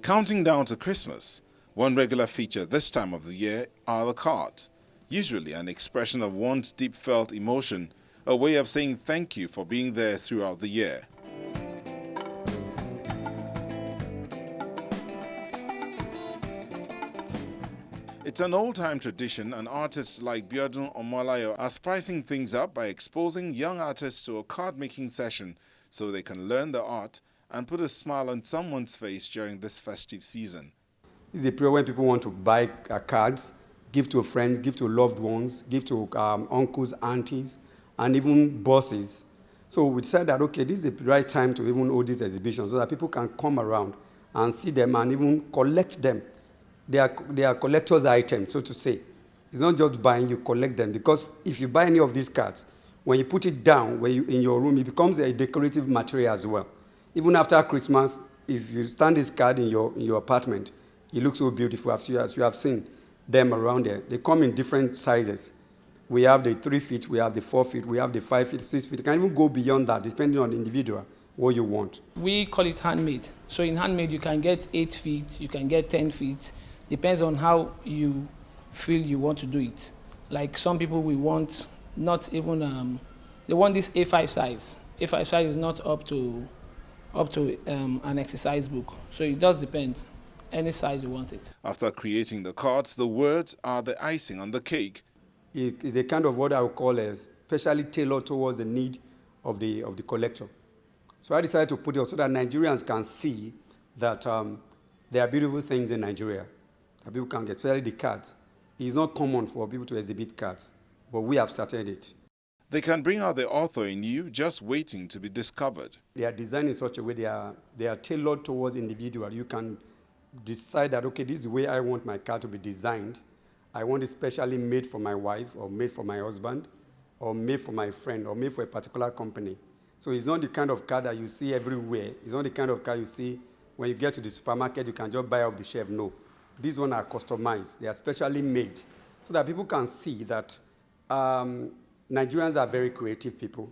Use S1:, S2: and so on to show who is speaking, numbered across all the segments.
S1: Counting down to Christmas, one regular feature this time of the year are the cards, usually an expression of one's deep-felt emotion, a way of saying thank you for being there throughout the year. It's an old-time tradition, and artists like Biodun Omolayo are spicing things up by exposing young artists to a card-making session so they can learn the art and put a smile on someone's face during this festive season.
S2: This is a period when people want to buy cards, give to friends, give to loved ones, give to uncles, aunties, and even bosses. So we decided that, okay, this is the right time to even hold this exhibition so that people can come around and see them and even collect them. They are collector's items, so to say. It's not just buying, you collect them. Because if you buy any of these cards, when you put it down in your room, it becomes a decorative material as well. Even after Christmas, if you stand this card in your apartment, it looks so beautiful as you have seen them around there. They come in different sizes. We have the 3 feet, we have the 4 feet, we have the 5 feet, 6 feet. You can even go beyond that, depending on the individual, what you want.
S3: We call it handmade. So in handmade, you can get 8 feet, you can get 10 feet. Depends on how you feel you want to do it. Like some people will want not even, they want this A5 size. A5 size is not up to an exercise book. So it does depend, any size you want it.
S1: After creating the cards, the words are the icing on the cake.
S2: It is a kind of what I would call a specially tailored towards the need of the collector. So I decided to put it so that Nigerians can see that there are beautiful things in Nigeria that people can get, especially the cards. It's not common for people to exhibit cards, but we have started it.
S1: They can bring out the author in you just waiting to be discovered.
S2: They are designed in such a way they are tailored towards individual. You can decide that, okay, this is the way I want my card to be designed. I want it specially made for my wife, or made for my husband, or made for my friend, or made for a particular company. So it's not the kind of card that you see everywhere. It's not the kind of card you see when you get to the supermarket, you can just buy off the shelf. No. These ones are customized. They are specially made so that people can see that Nigerians are very creative people.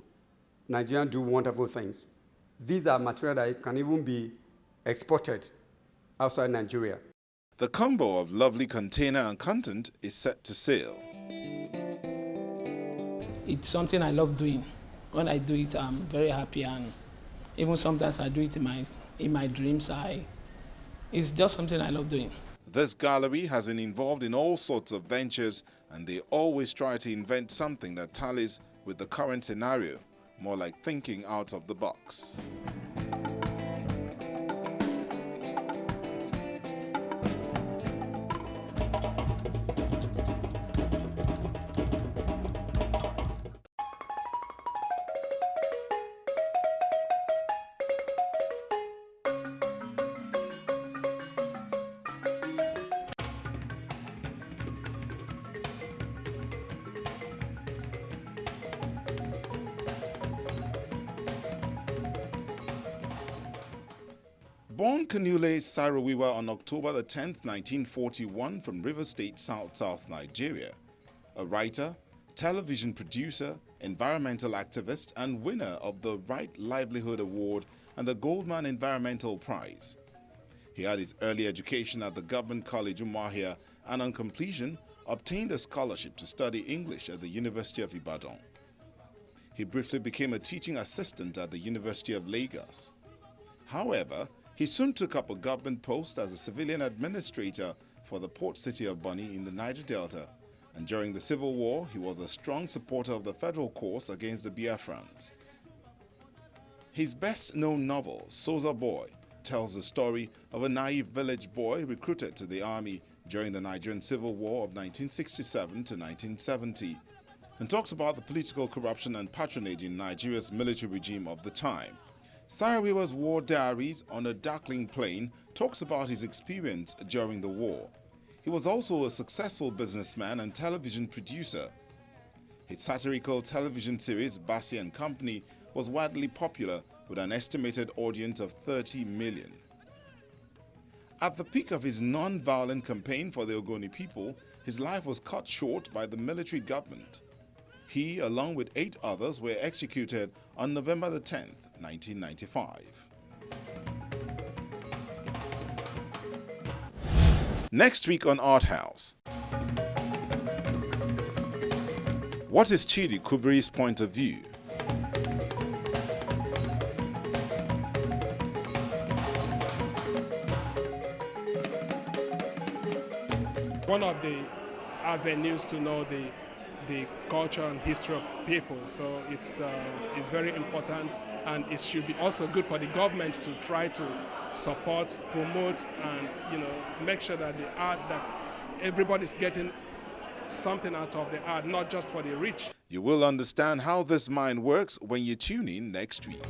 S2: Nigerians do wonderful things. These are material that can even be exported outside Nigeria.
S1: The combo of lovely container and content is set to sail.
S3: It's something I love doing. When I do it, I'm very happy, and even sometimes I do it in my dreams. It's just something I love doing.
S1: This gallery has been involved in all sorts of ventures, and they always try to invent something that tallies with the current scenario, more like thinking out of the box. Born Kanule Sarawiwa on October the 10th, 1941 from River State, South Nigeria, a writer, television producer, environmental activist, and winner of the Right Livelihood Award and the Goldman Environmental Prize. He had his early education at the Government College Umuahia and on completion obtained a scholarship to study English at the University of Ibadan. He briefly became a teaching assistant at the University of Lagos. However, he soon took up a government post as a civilian administrator for the port city of Bonny in the Niger Delta, and during the Civil War, he was a strong supporter of the federal cause against the Biafrans. His best-known novel, Soza Boy, tells the story of a naive village boy recruited to the army during the Nigerian Civil War of 1967 to 1970, and talks about the political corruption and patronage in Nigeria's military regime of the time. Sarawiwa's War Diaries on a Darkling Plain talks about his experience during the war. He was also a successful businessman and television producer. His satirical television series, Bassi and Company, was widely popular with an estimated audience of 30 million. At the peak of his non-violent campaign for the Ogoni people, his life was cut short by the military government. He, along with 8 others, were executed on November the 10th, 1995. Next week on Art House. What is Chidi Kubri's point of view?
S4: One of the avenues to know the culture and history of people, so it's very important, and it should be also good for the government to try to support, promote, and make sure that the art, that everybody's getting something out of the art, not just for the rich.
S1: You will understand how this mind works when you tune in next week.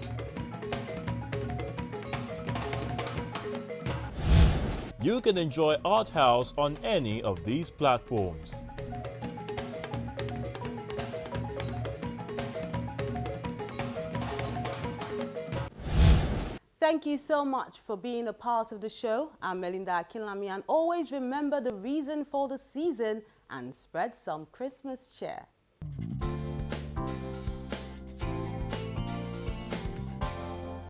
S5: You can enjoy Art House on any of these platforms.
S6: Thank you so much for being a part of the show. I'm Melinda Akinlami, and always remember the reason for the season and spread some Christmas cheer.